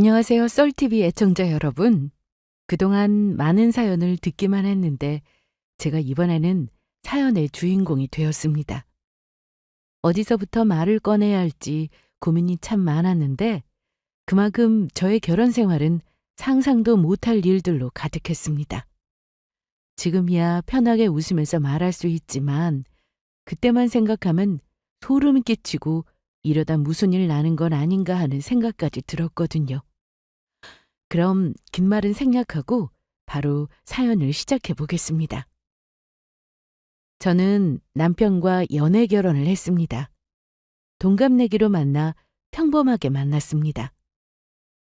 안녕하세요, 썰TV 애청자 여러분. 그동안 많은 사연을 듣기만 했는데 제가 이번에는 사연의 주인공이 되었습니다. 어디서부터 말을 꺼내야 할지 고민이 참 많았는데 그만큼 저의 결혼 생활은 상상도 못할 일들로 가득했습니다. 지금이야 편하게 웃으면서 말할 수 있지만 그때만 생각하면 소름이 끼치고 이러다 무슨 일 나는 건 아닌가 하는 생각까지 들었거든요. 그럼 긴 말은 생략하고 바로 사연을 시작해 보겠습니다. 저는 남편과 연애 결혼을 했습니다. 동갑내기로 만나 평범하게 만났습니다.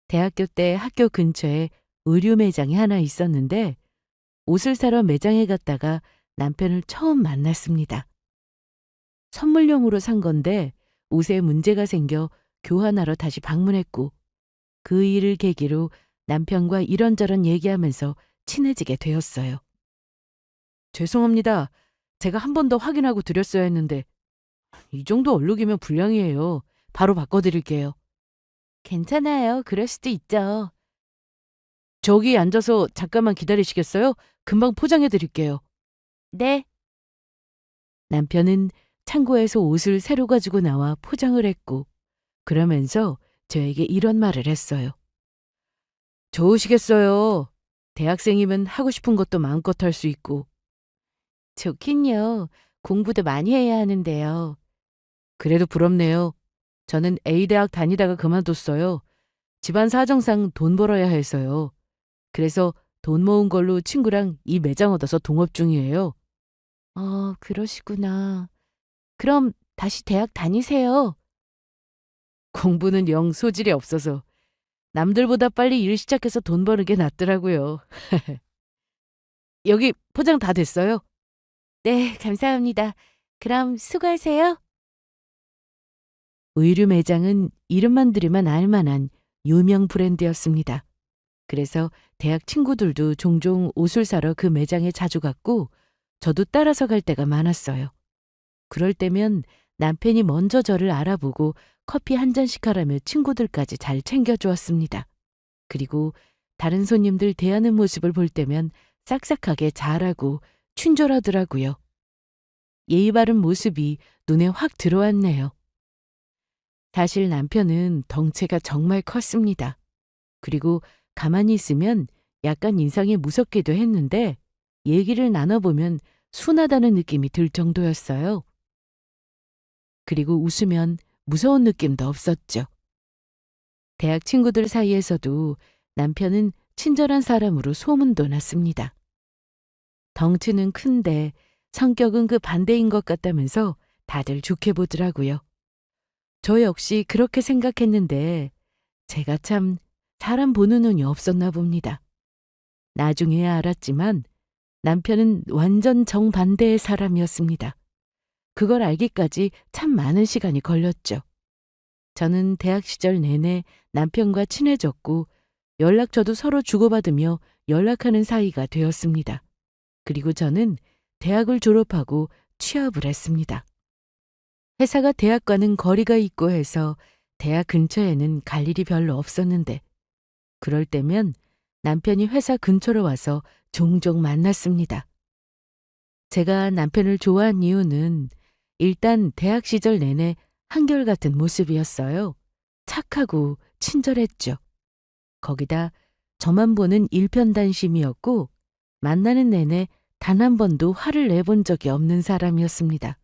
대학교 때 학교 근처에 의류 매장이 하나 있었는데 옷을 사러 매장에 갔다가 남편을 처음 만났습니다. 선물용으로 산 건데 옷에 문제가 생겨 교환하러 다시 방문했고 그 일을 계기로 남편과 이런저런 얘기하면서 친해지게 되었어요. 죄송합니다. 제가 한 번 더 확인하고 드렸어야 했는데 이 정도 얼룩이면 불량이에요. 바로 바꿔드릴게요. 괜찮아요. 그럴 수도 있죠. 저기 앉아서 잠깐만 기다리시겠어요? 금방 포장해 드릴게요. 네. 남편은 창고에서 옷을 새로 가지고 나와 포장을 했고 그러면서 저에게 이런 말을 했어요. 좋으시겠어요. 대학생이면 하고 싶은 것도 마음껏 할 수 있고. 좋긴요. 공부도 많이 해야 하는데요. 그래도 부럽네요. 저는 A대학 다니다가 그만뒀어요. 집안 사정상 돈 벌어야 해서요. 그래서 돈 모은 걸로 친구랑 이 매장 얻어서 동업 중이에요. 그러시구나. 그럼 다시 대학 다니세요. 공부는 영 소질이 없어서 남들보다 빨리 일 시작해서 돈 버는 게 낫더라고요. 여기 포장 다 됐어요? 네, 감사합니다. 그럼 수고하세요. 의류 매장은 이름만 들으면 알만한 유명 브랜드였습니다. 그래서 대학 친구들도 종종 옷을 사러 그 매장에 자주 갔고 저도 따라서 갈 때가 많았어요. 그럴 때면 남편이 먼저 저를 알아보고 커피 한 잔씩 하라며 친구들까지 잘 챙겨주었습니다. 그리고 다른 손님들 대하는 모습을 볼 때면 싹싹하게 잘하고 친절하더라고요. 예의 바른 모습이 눈에 확 들어왔네요. 사실 남편은 덩치가 정말 컸습니다. 그리고 가만히 있으면 약간 인상이 무섭기도 했는데 얘기를 나눠보면 순하다는 느낌이 들 정도였어요. 그리고 웃으면 무서운 느낌도 없었죠. 대학 친구들 사이에서도 남편은 친절한 사람으로 소문도 났습니다. 덩치는 큰데 성격은 그 반대인 것 같다면서 다들 좋게 보더라고요. 저 역시 그렇게 생각했는데 제가 참 사람 보는 눈이 없었나 봅니다. 나중에야 알았지만 남편은 완전 정반대의 사람이었습니다. 그걸 알기까지 참 많은 시간이 걸렸죠. 저는 대학 시절 내내 남편과 친해졌고 연락처도 서로 주고받으며 연락하는 사이가 되었습니다. 그리고 저는 대학을 졸업하고 취업을 했습니다. 회사가 대학과는 거리가 있고 해서 대학 근처에는 갈 일이 별로 없었는데 그럴 때면 남편이 회사 근처로 와서 종종 만났습니다. 제가 남편을 좋아한 이유는 일단 대학 시절 내내 한결같은 모습이었어요. 착하고 친절했죠. 거기다 저만 보는 일편단심이었고 만나는 내내 단 한 번도 화를 내본 적이 없는 사람이었습니다.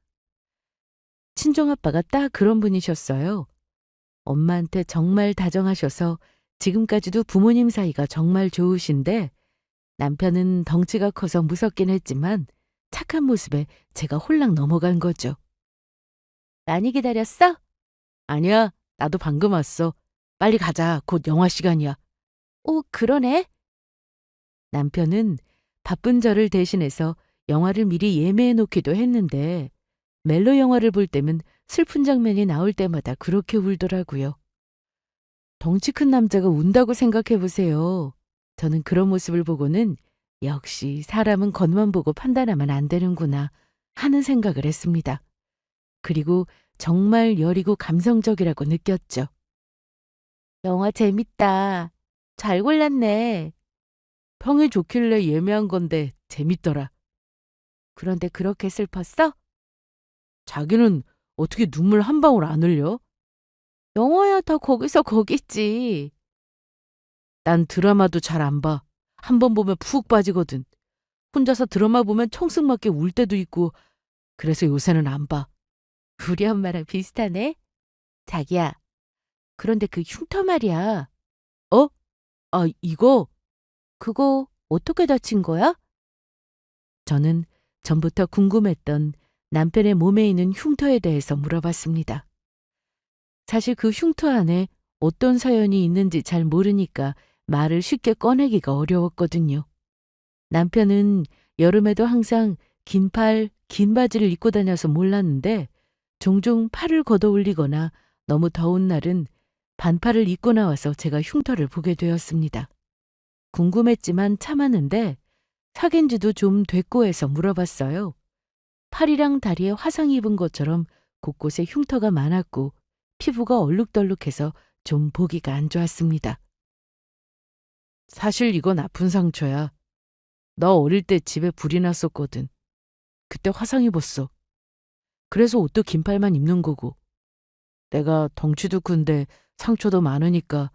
친정아빠가 딱 그런 분이셨어요. 엄마한테 정말 다정하셔서 지금까지도 부모님 사이가 정말 좋으신데 남편은 덩치가 커서 무섭긴 했지만 착한 모습에 제가 홀랑 넘어간 거죠. 많이 기다렸어? 아니야, 나도 방금 왔어. 빨리 가자. 곧 영화 시간이야. 오, 그러네. 남편은 바쁜 저를 대신해서 영화를 미리 예매해 놓기도 했는데 멜로 영화를 볼 때면 슬픈 장면이 나올 때마다 그렇게 울더라고요. 덩치 큰 남자가 운다고 생각해 보세요. 저는 그런 모습을 보고는 역시 사람은 겉만 보고 판단하면 안 되는구나 하는 생각을 했습니다. 그리고 정말 여리고 감성적이라고 느꼈죠. 영화 재밌다. 잘 골랐네. 평이 좋길래 예매한 건데 재밌더라. 그런데 그렇게 슬펐어? 자기는 어떻게 눈물 한 방울 안 흘려? 영화야 다 거기서 거기지. 난 드라마도 잘 안 봐. 한 번 보면 푹 빠지거든. 혼자서 드라마 보면 청승맞게 울 때도 있고 그래서 요새는 안 봐. 우리 엄마랑 비슷하네. 자기야, 그런데 그 흉터 말이야. 어? 아, 이거? 그거 어떻게 다친 거야? 저는 전부터 궁금했던 남편의 몸에 있는 흉터에 대해서 물어봤습니다. 사실 그 흉터 안에 어떤 사연이 있는지 잘 모르니까 말을 쉽게 꺼내기가 어려웠거든요. 남편은 여름에도 항상 긴 팔, 긴 바지를 입고 다녀서 몰랐는데 종종 팔을 걷어 올리거나 너무 더운 날은 반팔을 입고 나와서 제가 흉터를 보게 되었습니다. 궁금했지만 참았는데 사귄 지도 좀 됐고 해서 물어봤어요. 팔이랑 다리에 화상 입은 것처럼 곳곳에 흉터가 많았고 피부가 얼룩덜룩해서 좀 보기가 안 좋았습니다. 사실 이건 아픈 상처야. 너 어릴 때 집에 불이 났었거든. 그때 화상 입었어. 그래서 옷도 긴 팔만 입는 거고. 내가 덩치도 큰데 상처도 많으니까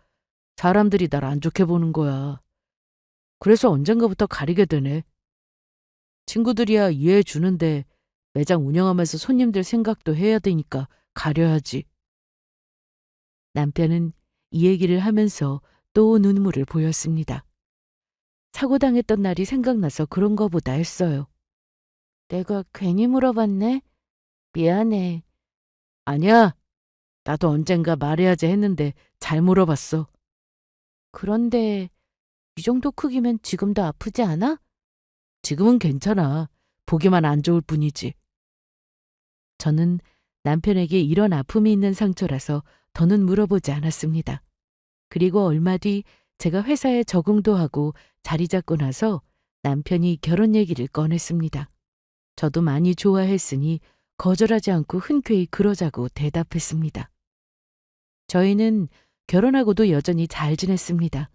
사람들이 날 안 좋게 보는 거야. 그래서 언젠가부터 가리게 되네. 친구들이야 이해해 주는데 매장 운영하면서 손님들 생각도 해야 되니까 가려야지. 남편은 이 얘기를 하면서 또 눈물을 보였습니다. 사고 당했던 날이 생각나서 그런가 보다 했어요. 내가 괜히 물어봤네. 미안해. 아니야. 나도 언젠가 말해야지 했는데 잘 물어봤어. 그런데 이 정도 크기면 지금도 아프지 않아? 지금은 괜찮아. 보기만 안 좋을 뿐이지. 저는 남편에게 이런 아픔이 있는 상처라서 더는 물어보지 않았습니다. 그리고 얼마 뒤 제가 회사에 적응도 하고 자리 잡고 나서 남편이 결혼 얘기를 꺼냈습니다. 저도 많이 좋아했으니 거절하지 않고 흔쾌히 그러자고 대답했습니다. 저희는 결혼하고도 여전히 잘 지냈습니다.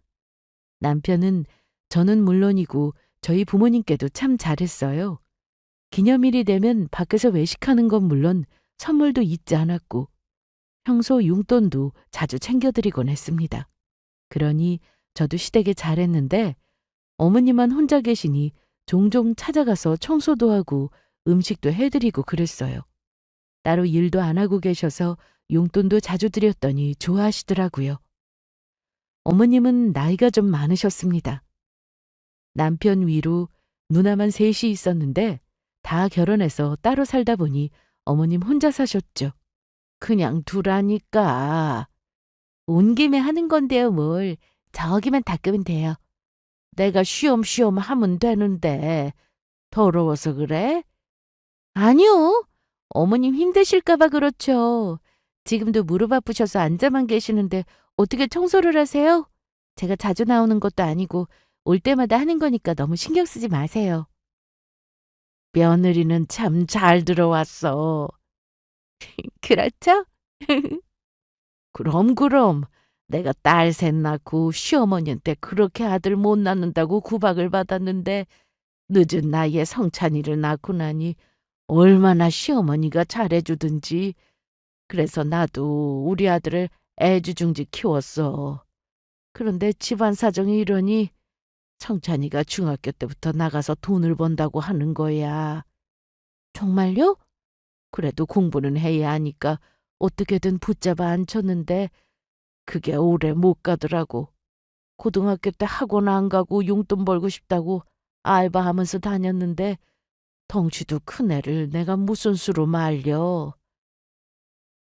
남편은 저는 물론이고 저희 부모님께도 참 잘했어요. 기념일이 되면 밖에서 외식하는 건 물론 선물도 잊지 않았고 평소 용돈도 자주 챙겨드리곤 했습니다. 그러니 저도 시댁에 잘했는데 어머니만 혼자 계시니 종종 찾아가서 청소도 하고 음식도 해드리고 그랬어요. 따로 일도 안 하고 계셔서 용돈도 자주 드렸더니 좋아하시더라고요. 어머님은 나이가 좀 많으셨습니다. 남편 위로 누나만 셋이 있었는데 다 결혼해서 따로 살다 보니 어머님 혼자 사셨죠. 그냥 두라니까. 온 김에 하는 건데요, 뭘. 저기만 닦으면 돼요. 내가 쉬엄쉬엄 하면 되는데 더러워서 그래? 아니요. 어머님 힘드실까봐 그렇죠. 지금도 무릎 아프셔서 앉아만 계시는데 어떻게 청소를 하세요? 제가 자주 나오는 것도 아니고 올 때마다 하는 거니까 너무 신경 쓰지 마세요. 며느리는 참 잘 들어왔어. 그렇죠? 그럼. 내가 딸 셋 낳고 시어머니한테 그렇게 아들 못 낳는다고 구박을 받았는데 늦은 나이에 성찬이를 낳고 나니 얼마나 시어머니가 잘해주든지. 그래서 나도 우리 아들을 애지중지 키웠어. 그런데 집안 사정이 이러니 성찬이가 중학교 때부터 나가서 돈을 번다고 하는 거야. 정말요? 그래도 공부는 해야 하니까 어떻게든 붙잡아 앉혔는데 그게 오래 못 가더라고. 고등학교 때 학원 안 가고 용돈 벌고 싶다고 알바하면서 다녔는데 덩치도 큰 애를 내가 무슨 수로 말려.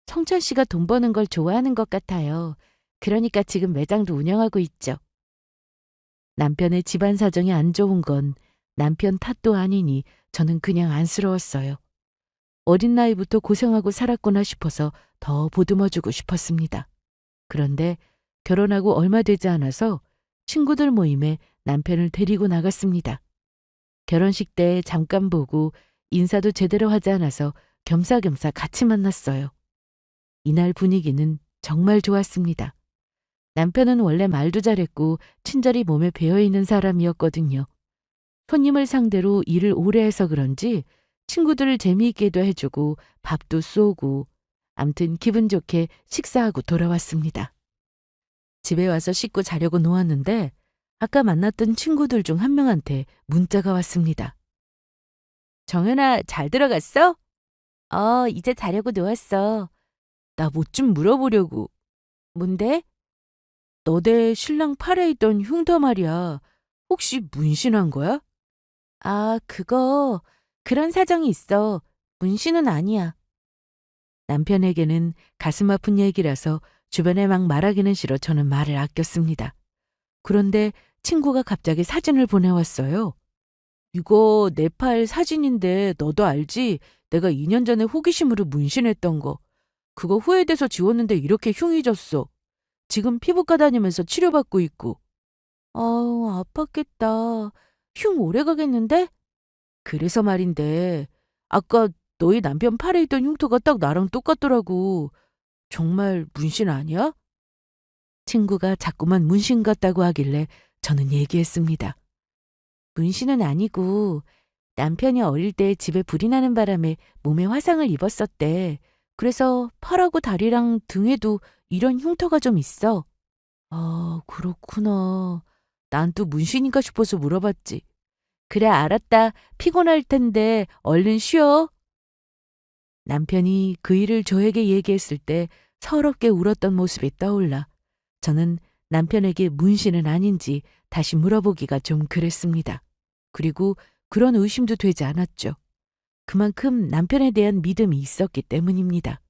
성찬 씨가 돈 버는 걸 좋아하는 것 같아요. 그러니까 지금 매장도 운영하고 있죠. 남편의 집안 사정이 안 좋은 건 남편 탓도 아니니 저는 그냥 안쓰러웠어요. 어린 나이부터 고생하고 살았구나 싶어서 더 보듬어주고 싶었습니다. 그런데 결혼하고 얼마 되지 않아서 친구들 모임에 남편을 데리고 나갔습니다. 결혼식 때 잠깐 보고 인사도 제대로 하지 않아서 겸사겸사 같이 만났어요. 이날 분위기는 정말 좋았습니다. 남편은 원래 말도 잘했고 친절이 몸에 배어있는 사람이었거든요. 손님을 상대로 일을 오래 해서 그런지 친구들을 재미있게도 해주고 밥도 쏘고 암튼 기분 좋게 식사하고 돌아왔습니다. 집에 와서 씻고 자려고 누웠는데 아까 만났던 친구들 중 한 명한테 문자가 왔습니다. 정연아, 잘 들어갔어? 이제 자려고 누웠어. 나 뭐 좀 물어보려고. 뭔데? 너네 신랑 팔에 있던 흉터 말이야. 혹시 문신한 거야? 그거 그런 사정이 있어. 문신은 아니야. 남편에게는 가슴 아픈 얘기라서 주변에 막 말하기는 싫어 저는 말을 아꼈습니다. 그런데 친구가 갑자기 사진을 보내왔어요. 이거 내 팔 사진인데 너도 알지? 내가 2년 전에 호기심으로 문신했던 거. 그거 후회돼서 지웠는데 이렇게 흉이 졌어. 지금 피부과 다니면서 치료받고 있고. 아우, 아팠겠다. 흉 오래 가겠는데? 그래서 말인데, 아까 너희 남편 팔에 있던 흉터가 딱 나랑 똑같더라고. 정말 문신 아니야? 친구가 자꾸만 문신 같다고 하길래 저는 얘기했습니다. 문신은 아니고 남편이 어릴 때 집에 불이 나는 바람에 몸에 화상을 입었었대. 그래서 팔하고 다리랑 등에도 이런 흉터가 좀 있어. 아, 그렇구나. 난 또 문신인가 싶어서 물어봤지. 그래, 알았다. 피곤할 텐데 얼른 쉬어. 남편이 그 일을 저에게 얘기했을 때 서럽게 울었던 모습이 떠올라 저는 남편에게 문신은 아닌지 다시 물어보기가 좀 그랬습니다. 그리고 그런 의심도 되지 않았죠. 그만큼 남편에 대한 믿음이 있었기 때문입니다.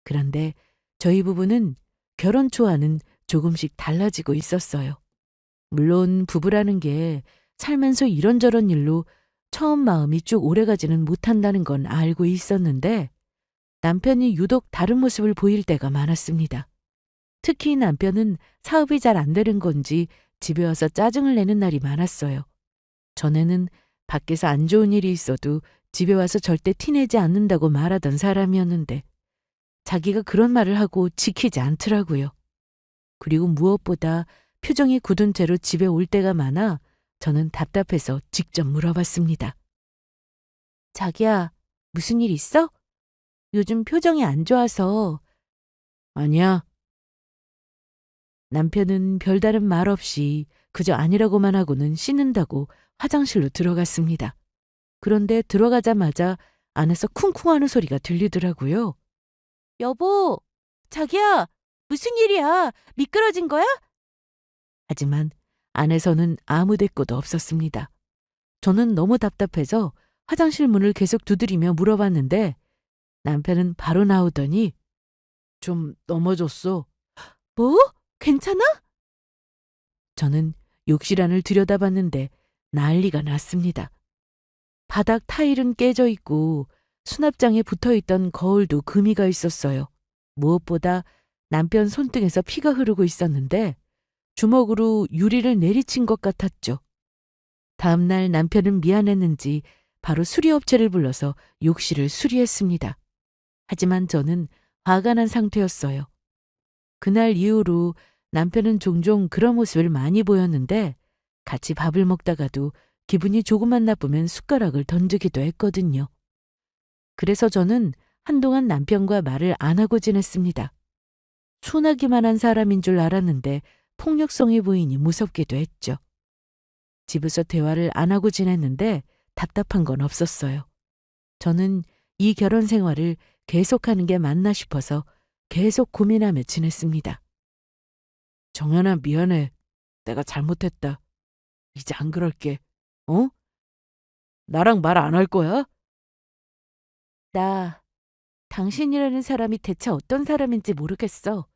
그런데 저희 부부는 결혼 초와는 조금씩 달라지고 있었어요. 물론 부부라는 게 살면서 이런저런 일로 처음 마음이 쭉 오래가지는 못한다는 건 알고 있었는데 남편이 유독 다른 모습을 보일 때가 많았습니다. 특히 남편은 사업이 잘 안 되는 건지 집에 와서 짜증을 내는 날이 많았어요. 전에는 밖에서 안 좋은 일이 있어도 집에 와서 절대 티내지 않는다고 말하던 사람이었는데 자기가 그런 말을 하고 지키지 않더라고요. 그리고 무엇보다 표정이 굳은 채로 집에 올 때가 많아 저는 답답해서 직접 물어봤습니다. 자기야, 무슨 일 있어? 요즘 표정이 안 좋아서. 아니야. 남편은 별다른 말 없이 그저 아니라고만 하고는 씻는다고 화장실로 들어갔습니다. 그런데 들어가자마자 안에서 쿵쿵하는 소리가 들리더라고요. 여보, 자기야, 무슨 일이야? 미끄러진 거야? 하지만 안에서는 아무 대꾸도 없었습니다. 저는 너무 답답해서 화장실 문을 계속 두드리며 물어봤는데 남편은 바로 나오더니 좀 넘어졌어. 뭐? 괜찮아? 저는 욕실 안을 들여다봤는데 난리가 났습니다. 바닥 타일은 깨져 있고 수납장에 붙어있던 거울도 금이가 있었어요. 무엇보다 남편 손등에서 피가 흐르고 있었는데 주먹으로 유리를 내리친 것 같았죠. 다음날 남편은 미안했는지 바로 수리업체를 불러서 욕실을 수리했습니다. 하지만 저는 화가 난 상태였어요. 그날 이후로 남편은 종종 그런 모습을 많이 보였는데 같이 밥을 먹다가도 기분이 조금만 나쁘면 숟가락을 던지기도 했거든요. 그래서 저는 한동안 남편과 말을 안 하고 지냈습니다. 순하기만 한 사람인 줄 알았는데 폭력성이 보이니 무섭기도 했죠. 집에서 대화를 안 하고 지냈는데 답답한 건 없었어요. 저는 이 결혼 생활을 계속하는 게 맞나 싶어서 계속 고민하며 지냈습니다. 정연아, 미안해. 내가 잘못했다. 이제 안 그럴게. 어? 나랑 말 안 할 거야? 나 당신이라는 사람이 대체 어떤 사람인지 모르겠어.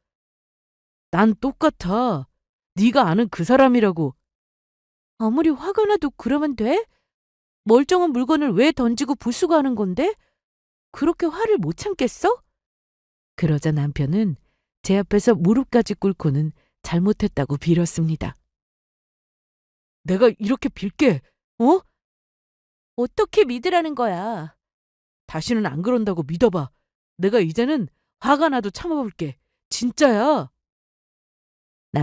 난 똑같아. 네가 아는 그 사람이라고. 아무리 화가 나도 그러면 돼? 멀쩡한 물건을 왜 던지고 부수고 하는 건데? 그렇게 화를 못 참겠어? 그러자 남편은 제 앞에서 무릎까지 꿇고는 잘못했다고 빌었습니다. 내가 이렇게 빌게, 어? 어떻게 믿으라는 거야? 다시는 안 그런다고 믿어봐. 내가 이제는 화가 나도 참아볼게. 진짜야.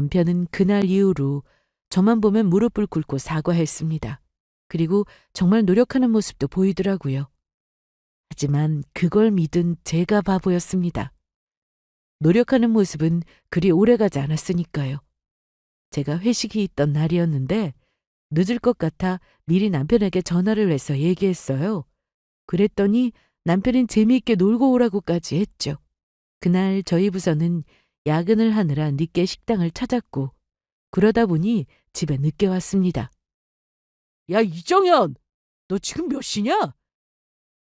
남편은 그날 이후로 저만 보면 무릎을 꿇고 사과했습니다. 그리고 정말 노력하는 모습도 보이더라고요. 하지만 그걸 믿은 제가 바보였습니다. 노력하는 모습은 그리 오래가지 않았으니까요. 제가 회식이 있던 날이었는데 늦을 것 같아 미리 남편에게 전화를 해서 얘기했어요. 그랬더니 남편은 재미있게 놀고 오라고까지 했죠. 그날 저희 부서는 야근을 하느라 늦게 식당을 찾았고 그러다 보니 집에 늦게 왔습니다. 야, 이정현! 너 지금 몇 시냐?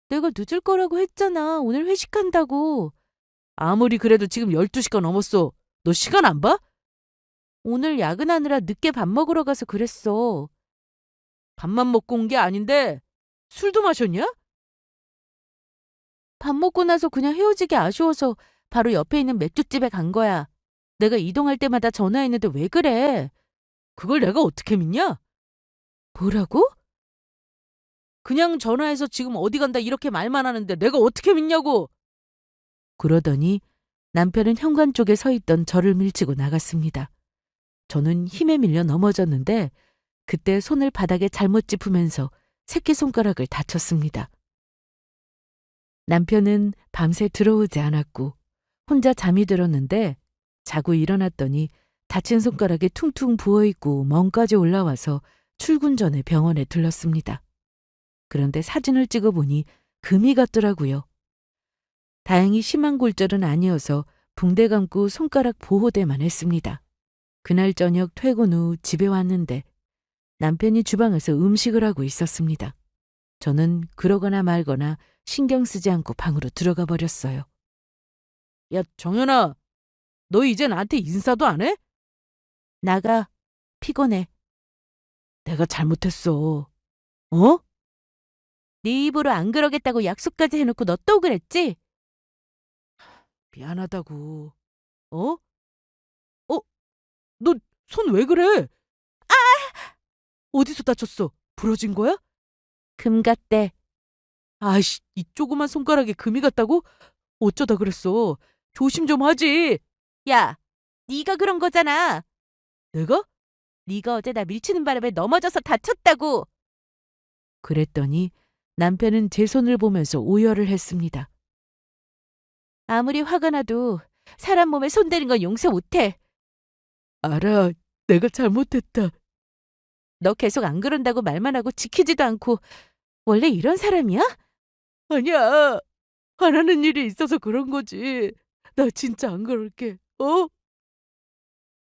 내가 늦을 거라고 했잖아. 오늘 회식한다고. 아무리 그래도 지금 12시가 넘었어. 너 시간 안 봐? 오늘 야근하느라 늦게 밥 먹으러 가서 그랬어. 밥만 먹고 온 게 아닌데 술도 마셨냐? 밥 먹고 나서 그냥 헤어지기 아쉬워서 바로 옆에 있는 맥주집에 간 거야. 내가 이동할 때마다 전화했는데 왜 그래? 그걸 내가 어떻게 믿냐? 뭐라고? 그냥 전화해서 지금 어디 간다 이렇게 말만 하는데 내가 어떻게 믿냐고. 그러더니 남편은 현관 쪽에 서 있던 저를 밀치고 나갔습니다. 저는 힘에 밀려 넘어졌는데 그때 손을 바닥에 잘못 짚으면서 새끼손가락을 다쳤습니다. 남편은 밤새 들어오지 않았고 혼자 잠이 들었는데 자고 일어났더니 다친 손가락에 퉁퉁 부어있고 멍까지 올라와서 출근 전에 병원에 들렀습니다. 그런데 사진을 찍어보니 금이 갔더라고요. 다행히 심한 골절은 아니어서 붕대 감고 손가락 보호대만 했습니다. 그날 저녁 퇴근 후 집에 왔는데 남편이 주방에서 음식을 하고 있었습니다. 저는 그러거나 말거나 신경 쓰지 않고 방으로 들어가 버렸어요. 야, 정연아, 너 이제 나한테 인사도 안 해? 나가. 피곤해. 내가 잘못했어. 어? 네 입으로 안 그러겠다고 약속까지 해놓고 너 또 그랬지? 미안하다고. 어? 어? 너 손 왜 그래? 어디서 다쳤어? 부러진 거야? 금 갔대. 아이씨, 이 조그만 손가락에 금이 갔다고? 어쩌다 그랬어. 조심 좀 하지. 야, 네가 그런 거잖아. 내가? 네가 어제 나 밀치는 바람에 넘어져서 다쳤다고. 그랬더니 남편은 제 손을 보면서 오열을 했습니다. 아무리 화가 나도 사람 몸에 손대는 건 용서 못해. 알아, 내가 잘못했다. 너 계속 안 그런다고 말만 하고 지키지도 않고 원래 이런 사람이야? 아니야. 화나는 일이 있어서 그런 거지. 나 진짜 안 그럴게. 어?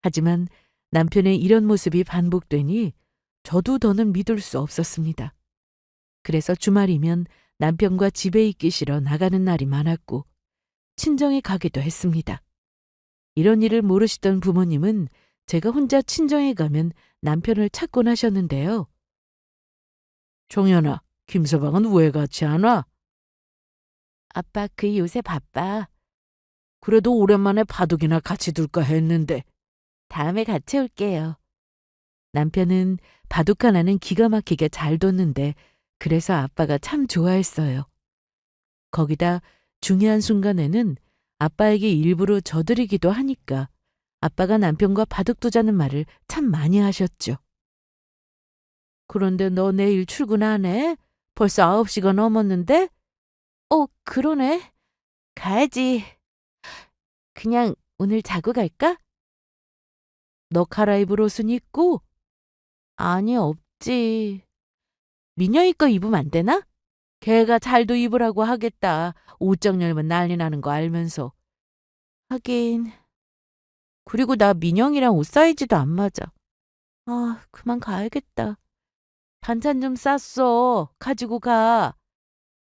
하지만 남편의 이런 모습이 반복되니 저도 더는 믿을 수 없었습니다. 그래서 주말이면 남편과 집에 있기 싫어 나가는 날이 많았고 친정에 가기도 했습니다. 이런 일을 모르시던 부모님은 제가 혼자 친정에 가면 남편을 찾곤 하셨는데요. 종현아, 김서방은 왜 같이 안 와? 아빠, 그 요새 바빠. 그래도 오랜만에 바둑이나 같이 둘까 했는데. 다음에 같이 올게요. 남편은 바둑 하나는 기가 막히게 잘 뒀는데 그래서 아빠가 참 좋아했어요. 거기다 중요한 순간에는 아빠에게 일부러 져드리기도 하니까 아빠가 남편과 바둑 두자는 말을 참 많이 하셨죠. 그런데 너 내일 출근 안 해? 벌써 9시가 넘었는데? 그러네. 가야지. 그냥 오늘 자고 갈까? 너 갈아입을 옷은 있고? 아니, 없지. 민영이 거 입으면 안 되나? 걔가 잘도 입으라고 하겠다. 옷장 열면 난리 나는 거 알면서. 하긴. 그리고 나 민영이랑 옷 사이즈도 안 맞아. 아, 그만 가야겠다. 반찬 좀 쌌어. 가지고 가.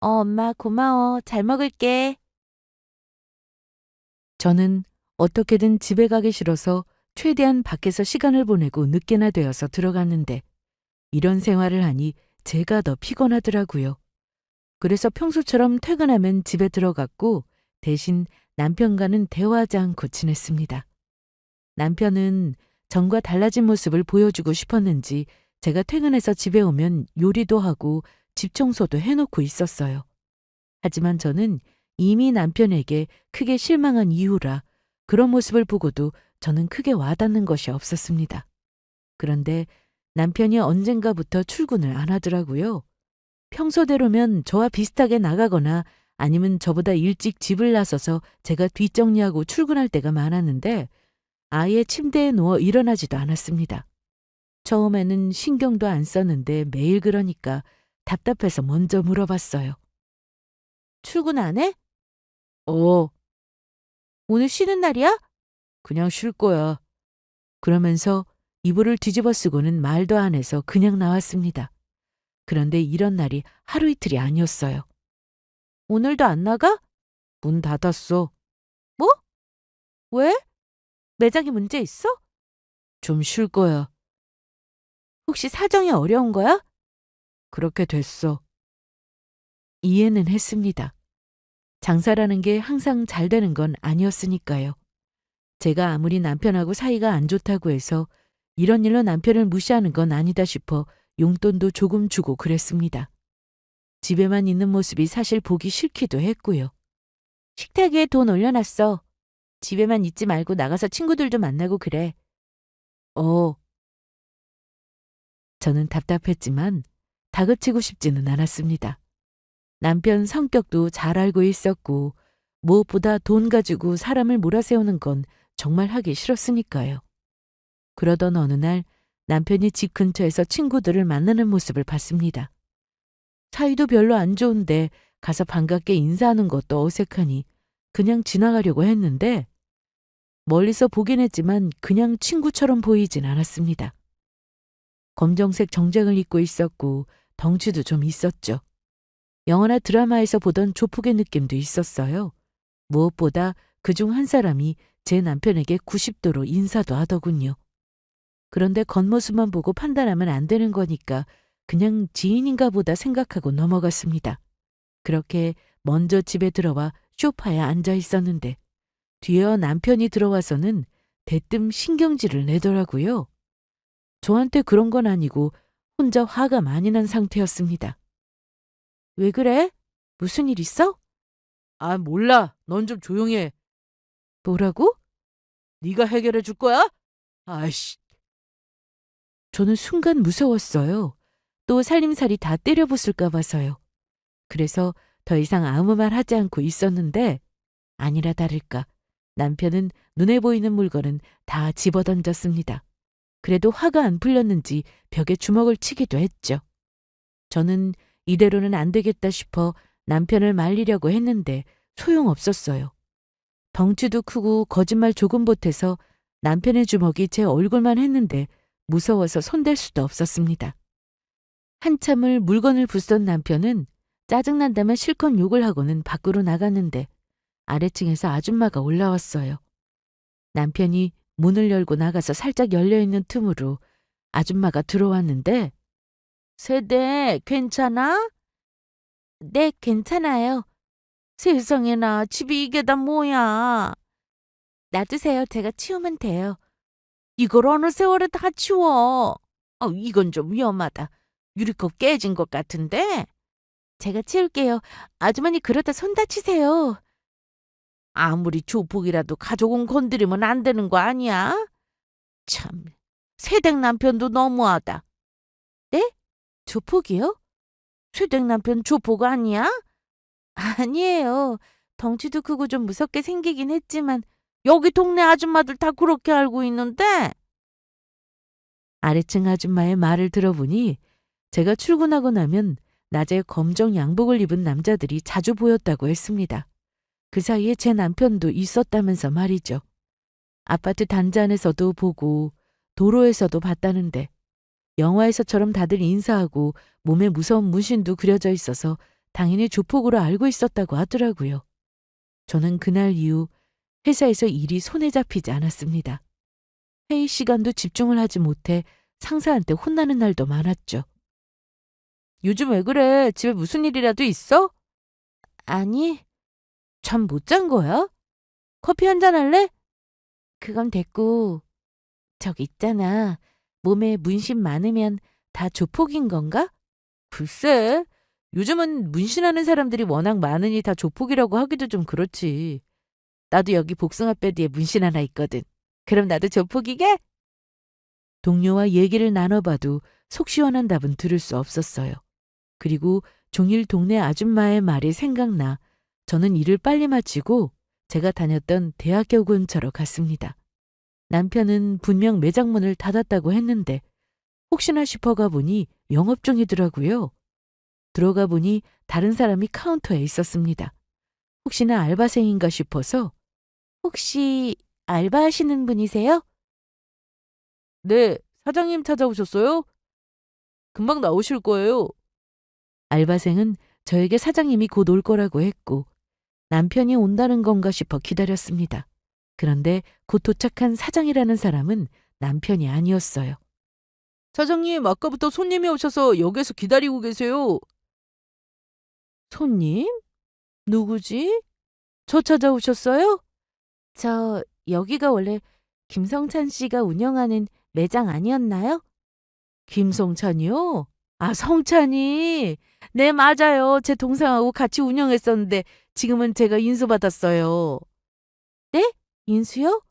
엄마 고마워. 잘 먹을게. 저는 어떻게든 집에 가기 싫어서 최대한 밖에서 시간을 보내고 늦게나 되어서 들어갔는데 이런 생활을 하니 제가 더 피곤하더라고요. 그래서 평소처럼 퇴근하면 집에 들어갔고 대신 남편과는 대화하지 않고 지냈습니다. 남편은 전과 달라진 모습을 보여주고 싶었는지 제가 퇴근해서 집에 오면 요리도 하고 집 청소도 해놓고 있었어요. 하지만 저는 이미 남편에게 크게 실망한 이후라 그런 모습을 보고도 저는 크게 와닿는 것이 없었습니다. 그런데 남편이 언젠가부터 출근을 안 하더라고요. 평소대로면 저와 비슷하게 나가거나 아니면 저보다 일찍 집을 나서서 제가 뒷정리하고 출근할 때가 많았는데 아예 침대에 누워 일어나지도 않았습니다. 처음에는 신경도 안 썼는데 매일 그러니까 답답해서 먼저 물어봤어요. 출근 안 해? 어, 오늘 쉬는 날이야? 그냥 쉴 거야. 그러면서 이불을 뒤집어 쓰고는 말도 안 해서 그냥 나왔습니다. 그런데 이런 날이 하루 이틀이 아니었어요. 오늘도 안 나가? 문 닫았어. 뭐? 왜? 매장에 문제 있어? 좀 쉴 거야. 혹시 사정이 어려운 거야? 그렇게 됐어. 이해는 했습니다. 장사라는 게 항상 잘 되는 건 아니었으니까요. 제가 아무리 남편하고 사이가 안 좋다고 해서 이런 일로 남편을 무시하는 건 아니다 싶어 용돈도 조금 주고 그랬습니다. 집에만 있는 모습이 사실 보기 싫기도 했고요. 식탁에 돈 올려놨어. 집에만 있지 말고 나가서 친구들도 만나고 그래. 어. 저는 답답했지만 다그치고 싶지는 않았습니다. 남편 성격도 잘 알고 있었고 무엇보다 돈 가지고 사람을 몰아세우는 건 정말 하기 싫었으니까요. 그러던 어느 날 남편이 집 근처에서 친구들을 만나는 모습을 봤습니다. 사이도 별로 안 좋은데 가서 반갑게 인사하는 것도 어색하니 그냥 지나가려고 했는데 멀리서 보긴 했지만 그냥 친구처럼 보이진 않았습니다. 검정색 정장을 입고 있었고 덩치도 좀 있었죠. 영화나 드라마에서 보던 조폭의 느낌도 있었어요. 무엇보다 그중 한 사람이 제 남편에게 90도로 인사도 하더군요. 그런데 겉모습만 보고 판단하면 안 되는 거니까 그냥 지인인가 보다 생각하고 넘어갔습니다. 그렇게 먼저 집에 들어와 소파에 앉아 있었는데 뒤에 남편이 들어와서는 대뜸 신경질을 내더라고요. 저한테 그런 건 아니고 혼자 화가 많이 난 상태였습니다. 왜 그래? 무슨 일 있어? 아, 몰라. 넌 좀 조용히 해. 뭐라고? 네가 해결해 줄 거야? 아이씨. 저는 순간 무서웠어요. 또 살림살이 다 때려부술까 봐서요. 그래서 더 이상 아무 말 하지 않고 있었는데 아니라 다를까 남편은 눈에 보이는 물건은 다 집어던졌습니다. 그래도 화가 안 풀렸는지 벽에 주먹을 치기도 했죠. 저는 이대로는 안 되겠다 싶어 남편을 말리려고 했는데 소용없었어요. 덩치도 크고 거짓말 조금 보태서 남편의 주먹이 제 얼굴만 했는데 무서워서 손댈 수도 없었습니다. 한참을 물건을 부수던 남편은 짜증난다면 실컷 욕을 하고는 밖으로 나갔는데 아래층에서 아줌마가 올라왔어요. 남편이 문을 열고 나가서 살짝 열려있는 틈으로 아줌마가 들어왔는데 세대 괜찮아? 네, 괜찮아요. 세상에나 집이 이게 다 뭐야. 놔두세요. 제가 치우면 돼요. 이걸 어느 세월에 다 치워. 이건 좀 위험하다. 유리컵 깨진 것 같은데. 제가 치울게요. 아주머니 그러다 손 다치세요. 아무리 조폭이라도 가족은 건드리면 안 되는 거 아니야? 참, 새댁 남편도 너무하다. 네? 조폭이요? 새댁 남편 조폭 아니야? 아니에요. 덩치도 크고 좀 무섭게 생기긴 했지만 여기 동네 아줌마들 다 그렇게 알고 있는데. 아래층 아줌마의 말을 들어보니 제가 출근하고 나면 낮에 검정 양복을 입은 남자들이 자주 보였다고 했습니다. 그 사이에 제 남편도 있었다면서 말이죠. 아파트 단지 안에서도 보고 도로에서도 봤다는데 영화에서처럼 다들 인사하고 몸에 무서운 문신도 그려져 있어서 당연히 조폭으로 알고 있었다고 하더라고요. 저는 그날 이후 회사에서 일이 손에 잡히지 않았습니다. 회의 시간도 집중을 하지 못해 상사한테 혼나는 날도 많았죠. 요즘 왜 그래? 집에 무슨 일이라도 있어? 아니, 잠 못 잔 거야? 커피 한잔 할래? 그건 됐고, 저기 있잖아. 몸에 문신 많으면 다 조폭인 건가? 글쎄, 요즘은 문신하는 사람들이 워낙 많으니 다 조폭이라고 하기도 좀 그렇지. 나도 여기 복숭아뼈 뒤에 문신 하나 있거든. 그럼 나도 조폭이게? 동료와 얘기를 나눠봐도 속 시원한 답은 들을 수 없었어요. 그리고 종일 동네 아줌마의 말이 생각나 저는 일을 빨리 마치고 제가 다녔던 대학교 근처로 갔습니다. 남편은 분명 매장 문을 닫았다고 했는데 혹시나 싶어 가보니 영업 중이더라고요. 들어가 보니 다른 사람이 카운터에 있었습니다. 혹시나 알바생인가 싶어서 혹시 알바하시는 분이세요? 네, 사장님 찾아오셨어요? 금방 나오실 거예요. 알바생은 저에게 사장님이 곧 올 거라고 했고 남편이 온다는 건가 싶어 기다렸습니다. 그런데 곧 도착한 사장이라는 사람은 남편이 아니었어요. 사장님, 아까부터 손님이 오셔서 역에서 기다리고 계세요. 손님? 누구지? 저 찾아오셨어요? 여기가 원래 김성찬 씨가 운영하는 매장 아니었나요? 김성찬이요? 아, 성찬이. 네, 맞아요. 제 동생하고 같이 운영했었는데 지금은 제가 인수받았어요. 네? 인수요?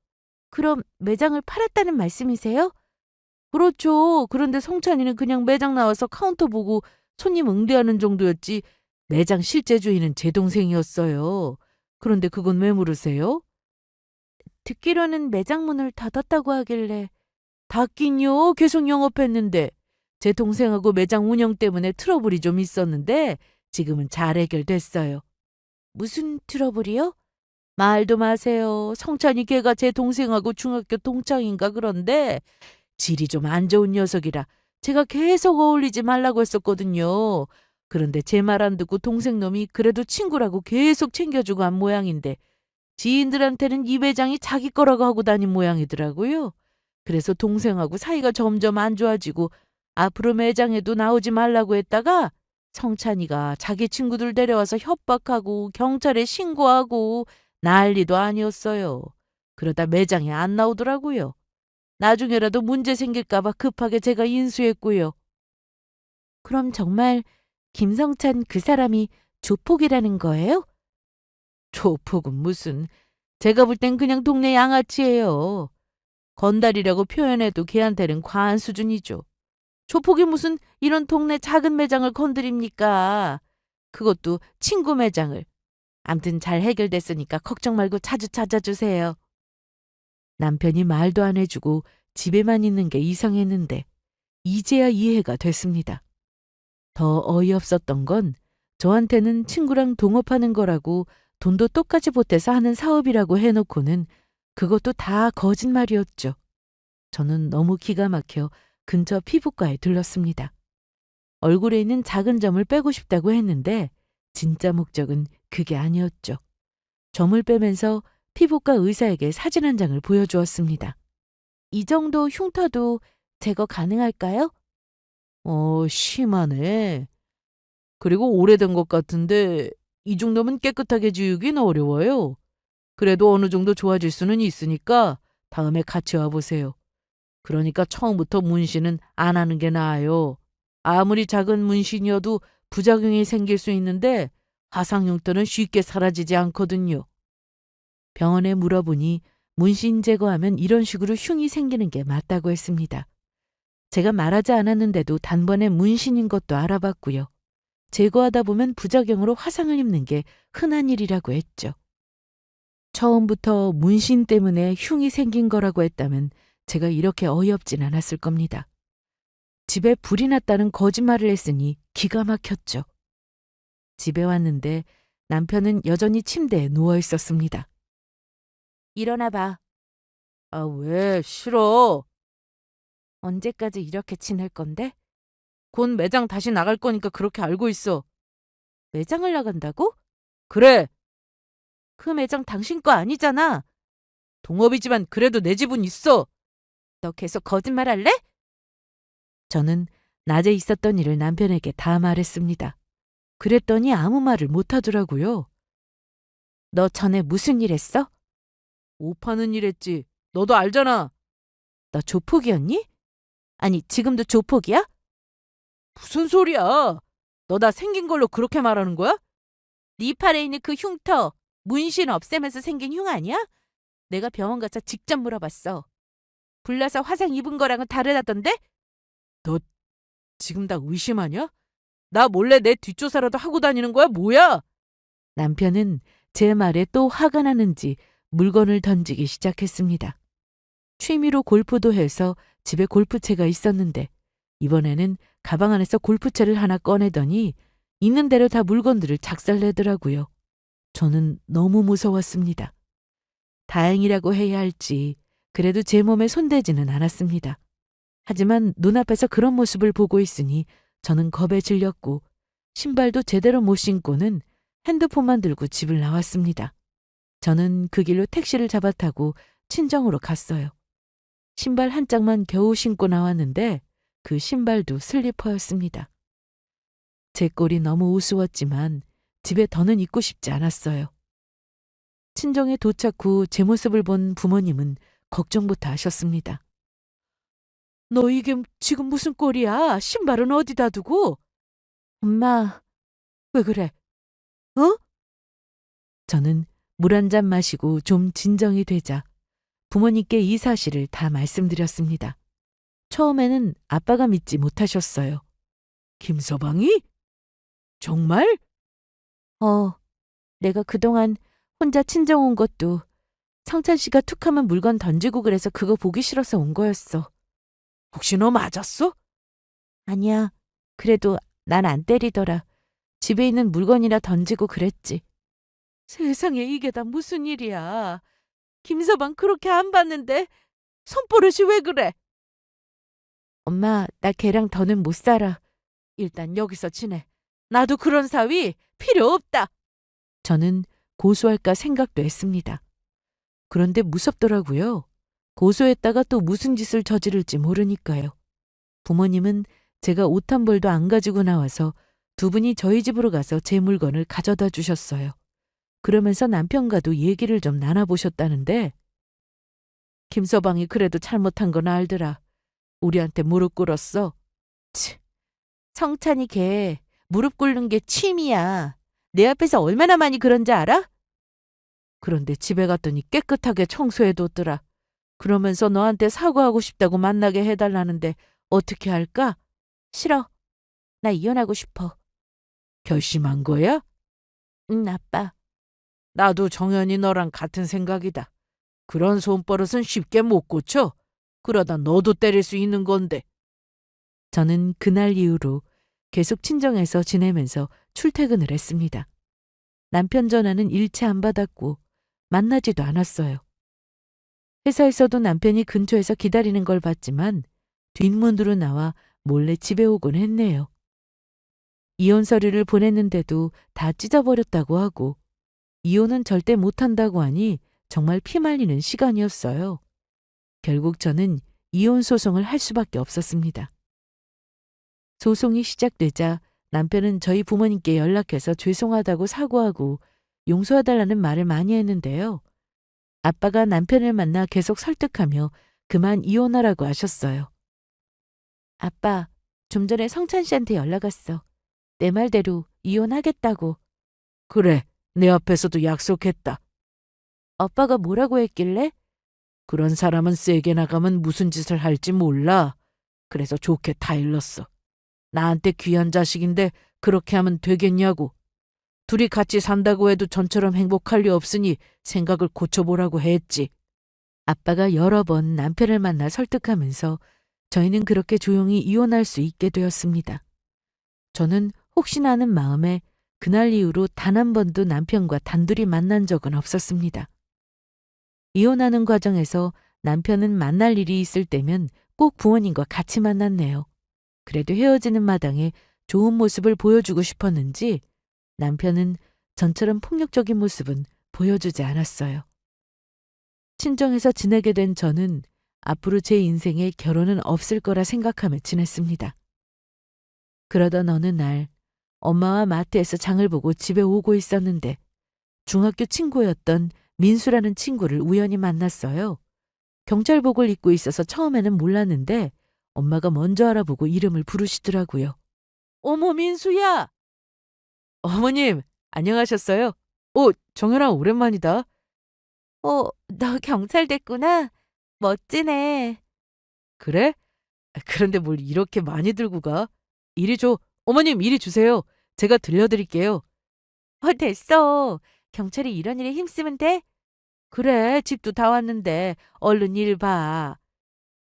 그럼 매장을 팔았다는 말씀이세요? 그렇죠. 그런데 성찬이는 그냥 매장 나와서 카운터 보고 손님 응대하는 정도였지 매장 실제 주인은 제 동생이었어요. 그런데 그건 왜 물으세요? 듣기로는 매장 문을 닫았다고 하길래 닫긴요. 계속 영업했는데 제 동생하고 매장 운영 때문에 트러블이 좀 있었는데 지금은 잘 해결됐어요. 무슨 트러블이요? 말도 마세요. 성찬이 걔가 제 동생하고 중학교 동창인가 그런데 질이 좀 안 좋은 녀석이라 제가 계속 어울리지 말라고 했었거든요. 그런데 제 말 안 듣고 동생 놈이 그래도 친구라고 계속 챙겨주고 한 모양인데 지인들한테는 이 매장이 자기 거라고 하고 다닌 모양이더라고요. 그래서 동생하고 사이가 점점 안 좋아지고 앞으로 매장에도 나오지 말라고 했다가 성찬이가 자기 친구들 데려와서 협박하고 경찰에 신고하고 난리도 아니었어요. 그러다 매장에 안 나오더라고요. 나중에라도 문제 생길까봐 급하게 제가 인수했고요. 그럼 정말 김성찬 그 사람이 조폭이라는 거예요? 조폭은 무슨. 제가 볼 땐 그냥 동네 양아치예요. 건달이라고 표현해도 걔한테는 과한 수준이죠. 조폭이 무슨 이런 동네 작은 매장을 건드립니까? 그것도 친구 매장을. 암튼 잘 해결됐으니까 걱정 말고 자주 찾아주세요. 남편이 말도 안 해주고 집에만 있는 게 이상했는데 이제야 이해가 됐습니다. 더 어이없었던 건 저한테는 친구랑 동업하는 거라고 돈도 똑같이 보태서 하는 사업이라고 해놓고는 그것도 다 거짓말이었죠. 저는 너무 기가 막혀 근처 피부과에 들렀습니다. 얼굴에 있는 작은 점을 빼고 싶다고 했는데 진짜 목적은 그게 아니었죠. 점을 빼면서 피부과 의사에게 사진 한 장을 보여주었습니다. 이 정도 흉터도 제거 가능할까요? 심하네. 그리고 오래된 것 같은데 이 정도면 깨끗하게 지우긴 어려워요. 그래도 어느 정도 좋아질 수는 있으니까 다음에 같이 와보세요. 그러니까 처음부터 문신은 안 하는 게 나아요. 아무리 작은 문신이어도 부작용이 생길 수 있는데 화상 흉터는 쉽게 사라지지 않거든요. 병원에 물어보니 문신 제거하면 이런 식으로 흉이 생기는 게 맞다고 했습니다. 제가 말하지 않았는데도 단번에 문신인 것도 알아봤고요. 제거하다 보면 부작용으로 화상을 입는 게 흔한 일이라고 했죠. 처음부터 문신 때문에 흉이 생긴 거라고 했다면 제가 이렇게 어이없진 않았을 겁니다. 집에 불이 났다는 거짓말을 했으니 기가 막혔죠. 집에 왔는데 남편은 여전히 침대에 누워 있었습니다. 일어나 봐. 아, 왜? 싫어. 언제까지 이렇게 지낼 건데? 곧 매장 다시 나갈 거니까 그렇게 알고 있어. 매장을 나간다고? 그래. 그 매장 당신 거 아니잖아. 동업이지만 그래도 내 집은 있어. 너 계속 거짓말할래? 저는 낮에 있었던 일을 남편에게 다 말했습니다. 그랬더니 아무 말을 못하더라고요. 너 전에 무슨 일 했어? 옷 파는 일 했지. 너도 알잖아. 너 조폭이었니? 아니, 지금도 조폭이야? 무슨 소리야? 너 나 생긴 걸로 그렇게 말하는 거야? 네 팔에 있는 그 흉터, 문신 없애면서 생긴 흉 아니야? 내가 병원 가서 직접 물어봤어. 불나서 화상 입은 거랑은 다르다던데? 너 지금 나 의심하냐? 나 몰래 내 뒷조사라도 하고 다니는 거야, 뭐야? 남편은 제 말에 또 화가 나는지 물건을 던지기 시작했습니다. 취미로 골프도 해서 집에 골프채가 있었는데 이번에는 가방 안에서 골프채를 하나 꺼내더니 있는 대로 다 물건들을 작살내더라고요. 저는 너무 무서웠습니다. 다행이라고 해야 할지 그래도 제 몸에 손대지는 않았습니다. 하지만 눈앞에서 그런 모습을 보고 있으니 저는 겁에 질렸고 신발도 제대로 못 신고는 핸드폰만 들고 집을 나왔습니다. 저는 그 길로 택시를 잡아 타고 친정으로 갔어요. 신발 한 짝만 겨우 신고 나왔는데 그 신발도 슬리퍼였습니다. 제 꼴이 너무 우스웠지만 집에 더는 있고 싶지 않았어요. 친정에 도착 후 제 모습을 본 부모님은 걱정부터 하셨습니다. 너 이게 지금 무슨 꼴이야? 신발은 어디다 두고? 엄마, 왜 그래? 어? 저는 물 한 잔 마시고 좀 진정이 되자 부모님께 이 사실을 다 말씀드렸습니다. 처음에는 아빠가 믿지 못하셨어요. 김서방이? 정말? 내가 그동안 혼자 친정 온 것도 성찬 씨가 툭하면 물건 던지고 그래서 그거 보기 싫어서 온 거였어. 혹시 너 맞았어? 아니야. 그래도 난 안 때리더라. 집에 있는 물건이나 던지고 그랬지. 세상에 이게 다 무슨 일이야. 김서방 그렇게 안 봤는데 손버릇이 왜 그래? 엄마, 나 걔랑 더는 못 살아. 일단 여기서 지내. 나도 그런 사위 필요 없다. 저는 고소할까 생각도 했습니다. 그런데 무섭더라고요. 고소했다가 또 무슨 짓을 저지를지 모르니까요. 부모님은 제가 옷 한 벌도 안 가지고 나와서 두 분이 저희 집으로 가서 제 물건을 가져다 주셨어요. 그러면서 남편과도 얘기를 좀 나눠보셨다는데 김서방이 그래도 잘못한 건 알더라. 우리한테 무릎 꿇었어. 치, 성찬이 걔 무릎 꿇는 게 취미야. 내 앞에서 얼마나 많이 그런지 알아? 그런데 집에 갔더니 깨끗하게 청소해뒀더라. 그러면서 너한테 사과하고 싶다고 만나게 해달라는데 어떻게 할까? 싫어. 나 이혼하고 싶어. 결심한 거야? 응, 아빠. 나도 정연이 너랑 같은 생각이다. 그런 손버릇은 쉽게 못 고쳐. 그러다 너도 때릴 수 있는 건데. 저는 그날 이후로 계속 친정에서 지내면서 출퇴근을 했습니다. 남편 전화는 일체 안 받았고 만나지도 않았어요. 회사에서도 남편이 근처에서 기다리는 걸 봤지만 뒷문으로 나와 몰래 집에 오곤 했네요. 이혼 서류를 보냈는데도 다 찢어버렸다고 하고 이혼은 절대 못한다고 하니 정말 피말리는 시간이었어요. 결국 저는 이혼 소송을 할 수밖에 없었습니다. 소송이 시작되자 남편은 저희 부모님께 연락해서 죄송하다고 사과하고 용서해달라는 말을 많이 했는데요. 아빠가 남편을 만나 계속 설득하며 그만 이혼하라고 하셨어요. 아빠, 좀 전에 성찬 씨한테 연락 왔어. 내 말대로 이혼하겠다고. 그래, 내 앞에서도 약속했다. 아빠가 뭐라고 했길래? 그런 사람은 세게 나가면 무슨 짓을 할지 몰라. 그래서 좋게 다 일렀어. 나한테 귀한 자식인데 그렇게 하면 되겠냐고. 둘이 같이 산다고 해도 전처럼 행복할 리 없으니 생각을 고쳐보라고 했지. 아빠가 여러 번 남편을 만나 설득하면서 저희는 그렇게 조용히 이혼할 수 있게 되었습니다. 저는 혹시나 하는 마음에 그날 이후로 단 한 번도 남편과 단둘이 만난 적은 없었습니다. 이혼하는 과정에서 남편은 만날 일이 있을 때면 꼭 부모님과 같이 만났네요. 그래도 헤어지는 마당에 좋은 모습을 보여주고 싶었는지 남편은 전처럼 폭력적인 모습은 보여주지 않았어요. 친정에서 지내게 된 저는 앞으로 제 인생에 결혼은 없을 거라 생각하며 지냈습니다. 그러던 어느 날 엄마와 마트에서 장을 보고 집에 오고 있었는데 중학교 친구였던 민수라는 친구를 우연히 만났어요. 경찰복을 입고 있어서 처음에는 몰랐는데 엄마가 먼저 알아보고 이름을 부르시더라고요. 어머, 민수야! 어머님, 안녕하셨어요? 정연아, 오랜만이다. 너 경찰 됐구나. 멋지네. 그래? 그런데 뭘 이렇게 많이 들고 가? 이리 줘. 어머님, 이리 주세요. 제가 들려드릴게요. 됐어. 경찰이 이런 일에 힘쓰면 돼? 그래, 집도 다 왔는데 얼른 일 봐.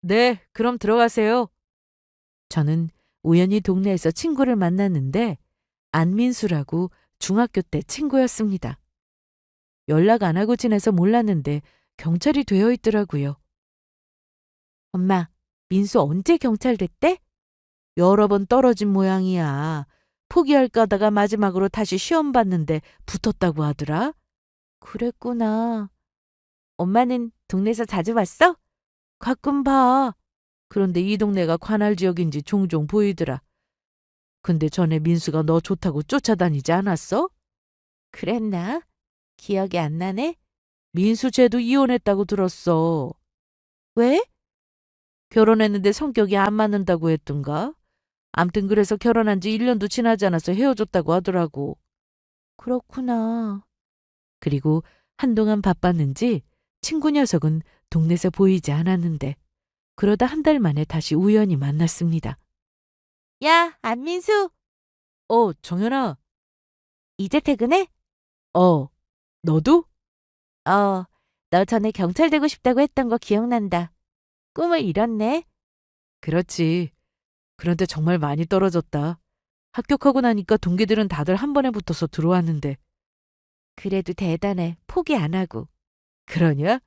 네, 그럼 들어가세요. 저는 우연히 동네에서 친구를 만났는데 안민수라고 중학교 때 친구였습니다. 연락 안 하고 지내서 몰랐는데 경찰이 되어 있더라고요. 엄마, 민수 언제 경찰 됐대? 여러 번 떨어진 모양이야. 포기할까 하다가 마지막으로 다시 시험 봤는데 붙었다고 하더라. 그랬구나. 엄마는 동네에서 자주 봤어? 가끔 봐. 그런데 이 동네가 관할 지역인지 종종 보이더라. 근데 전에 민수가 너 좋다고 쫓아다니지 않았어? 그랬나? 기억이 안 나네? 민수 쟤도 이혼했다고 들었어. 왜? 결혼했는데 성격이 안 맞는다고 했던가? 암튼 그래서 결혼한 지 1년도 지나지 않아서 헤어졌다고 하더라고. 그렇구나. 그리고 한동안 바빴는지 친구 녀석은 동네에서 보이지 않았는데 그러다 한 달 만에 다시 우연히 만났습니다. 야, 안민수. 정연아. 이제 퇴근해? 어, 너도? 너 전에 경찰 되고 싶다고 했던 거 기억난다. 꿈을 이뤘네. 그렇지. 그런데 정말 많이 떨어졌다. 합격하고 나니까 동기들은 다들 한 번에 붙어서 들어왔는데. 그래도 대단해. 포기 안 하고. 그러냐?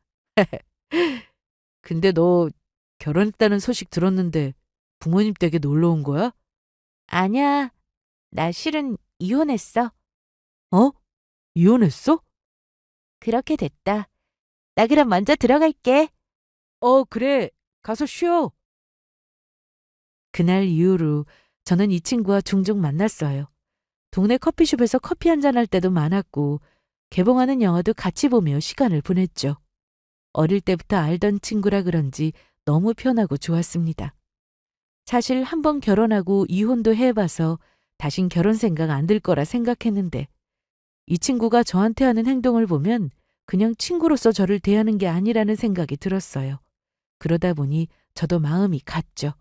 근데 너 결혼했다는 소식 들었는데 부모님 댁에 놀러 온 거야? 아니야. 나 실은 이혼했어. 어? 이혼했어? 그렇게 됐다. 나 그럼 먼저 들어갈게. 그래. 가서 쉬어. 그날 이후로 저는 이 친구와 종종 만났어요. 동네 커피숍에서 커피 한잔 할 때도 많았고 개봉하는 영화도 같이 보며 시간을 보냈죠. 어릴 때부터 알던 친구라 그런지 너무 편하고 좋았습니다. 사실 한 번 결혼하고 이혼도 해봐서 다신 결혼 생각 안 들 거라 생각했는데 이 친구가 저한테 하는 행동을 보면 그냥 친구로서 저를 대하는 게 아니라는 생각이 들었어요. 그러다 보니 저도 마음이 갔죠.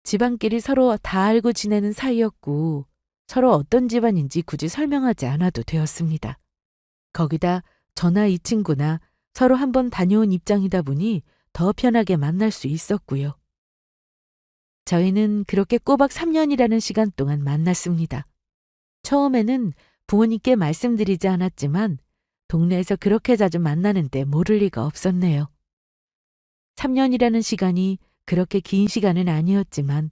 집안끼리 서로 다 알고 지내는 사이였고 서로 어떤 집안인지 굳이 설명하지 않아도 되었습니다. 거기다 저나 이 친구나 서로 한번 다녀온 입장이다 보니 더 편하게 만날 수 있었고요. 저희는 그렇게 꼬박 3년이라는 시간 동안 만났습니다. 처음에는 부모님께 말씀드리지 않았지만 동네에서 그렇게 자주 만나는데 모를 리가 없었네요. 3년이라는 시간이 그렇게 긴 시간은 아니었지만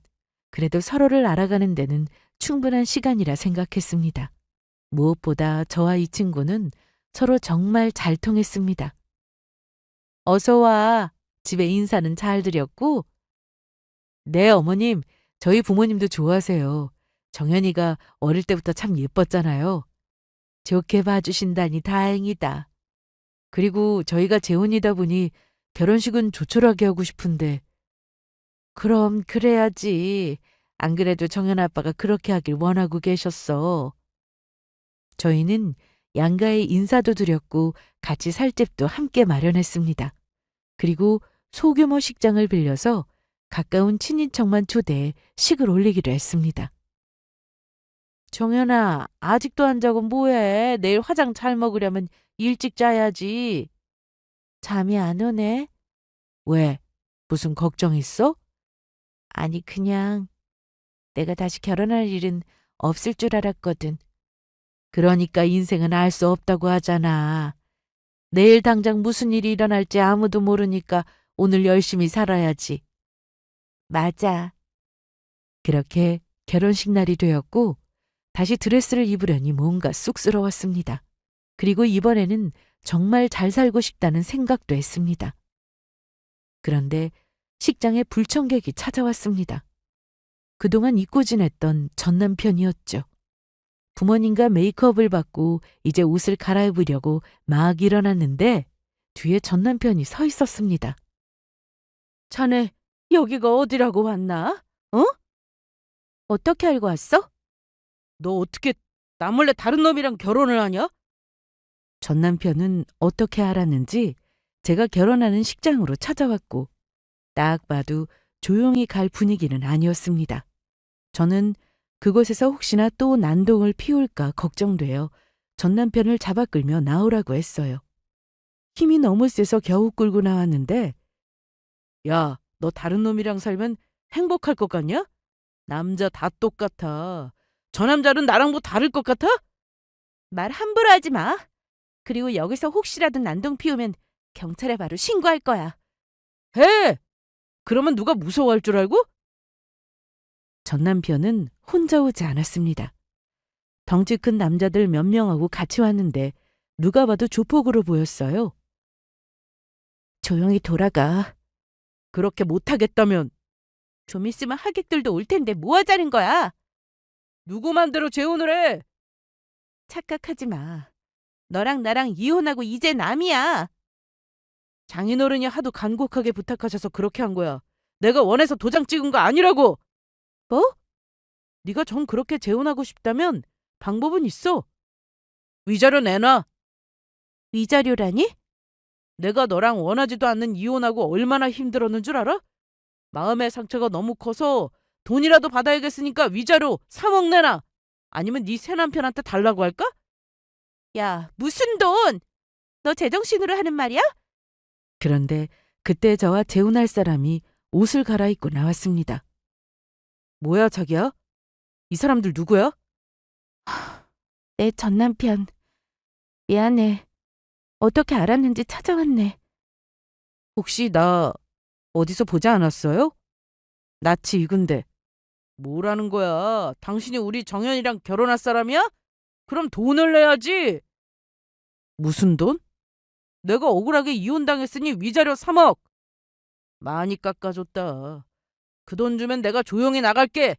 그래도 서로를 알아가는 데는 충분한 시간이라 생각했습니다. 무엇보다 저와 이 친구는 서로 정말 잘 통했습니다. 어서 와. 집에 인사는 잘 드렸고? 네, 어머님. 저희 부모님도 좋아하세요. 정연이가 어릴 때부터 참 예뻤잖아요. 좋게 봐주신다니 다행이다. 그리고 저희가 재혼이다 보니 결혼식은 조촐하게 하고 싶은데. 그럼 그래야지. 안 그래도 정연 아빠가 그렇게 하길 원하고 계셨어. 저희는 양가에 인사도 드렸고 같이 살 집도 함께 마련했습니다. 그리고 소규모 식장을 빌려서 가까운 친인척만 초대해 식을 올리기로 했습니다. 정연아, 아직도 안 자고 뭐해? 내일 화장 잘 먹으려면 일찍 자야지. 잠이 안 오네. 왜? 무슨 걱정 있어? 아니, 그냥 내가 다시 결혼할 일은 없을 줄 알았거든. 그러니까 인생은 알 수 없다고 하잖아. 내일 당장 무슨 일이 일어날지 아무도 모르니까 오늘 열심히 살아야지. 맞아. 그렇게 결혼식 날이 되었고 다시 드레스를 입으려니 뭔가 쑥스러웠습니다. 그리고 이번에는 정말 잘 살고 싶다는 생각도 했습니다. 그런데 식장에 불청객이 찾아왔습니다. 그동안 잊고 지냈던 전 남편이었죠. 부모님과 메이크업을 받고 이제 옷을 갈아입으려고 막 일어났는데 뒤에 전 남편이 서 있었습니다. 자네 여기가 어디라고 왔나? 어? 어떻게 알고 왔어? 너 어떻게 나 몰래 다른 놈이랑 결혼을 하냐? 전 남편은 어떻게 알았는지 제가 결혼하는 식장으로 찾아왔고 딱 봐도 조용히 갈 분위기는 아니었습니다. 저는 그곳에서 혹시나 또 난동을 피울까 걱정되어 전 남편을 잡아 끌며 나오라고 했어요. 힘이 너무 세서 겨우 끌고 나왔는데 야, 너 다른 놈이랑 살면 행복할 것 같냐? 남자 다 똑같아. 저 남자는 나랑 뭐 다를 것 같아? 말 함부로 하지 마. 그리고 여기서 혹시라도 난동 피우면 경찰에 바로 신고할 거야. 해! 그러면 누가 무서워할 줄 알고? 전 남편은 혼자 오지 않았습니다. 덩치 큰 남자들 몇 명하고 같이 왔는데 누가 봐도 조폭으로 보였어요. 조용히 돌아가. 그렇게 못하겠다면 좀 있으면 하객들도 올 텐데 뭐 하자는 거야? 누구 맘대로 재혼을 해? 착각하지 마. 너랑 나랑 이혼하고 이제 남이야. 장인어른이 하도 간곡하게 부탁하셔서 그렇게 한 거야. 내가 원해서 도장 찍은 거 아니라고. 뭐? 네가 정 그렇게 재혼하고 싶다면 방법은 있어. 위자료 내놔. 위자료라니? 내가 너랑 원하지도 않는 이혼하고 얼마나 힘들었는 줄 알아? 마음의 상처가 너무 커서 돈이라도 받아야겠으니까 위자료 3억 내놔. 아니면 네 새 남편한테 달라고 할까? 야, 무슨 돈? 너 제정신으로 하는 말이야? 그런데 그때 저와 재혼할 사람이 옷을 갈아입고 나왔습니다. 뭐야, 자기야? 이 사람들 누구야? 내 전 남편. 미안해. 어떻게 알았는지 찾아왔네. 혹시 나 어디서 보지 않았어요? 낯이 익은데. 뭐라는 거야? 당신이 우리 정연이랑 결혼할 사람이야? 그럼 돈을 내야지. 무슨 돈? 내가 억울하게 이혼당했으니 위자료 3억. 많이 깎아줬다. 그 돈 주면 내가 조용히 나갈게.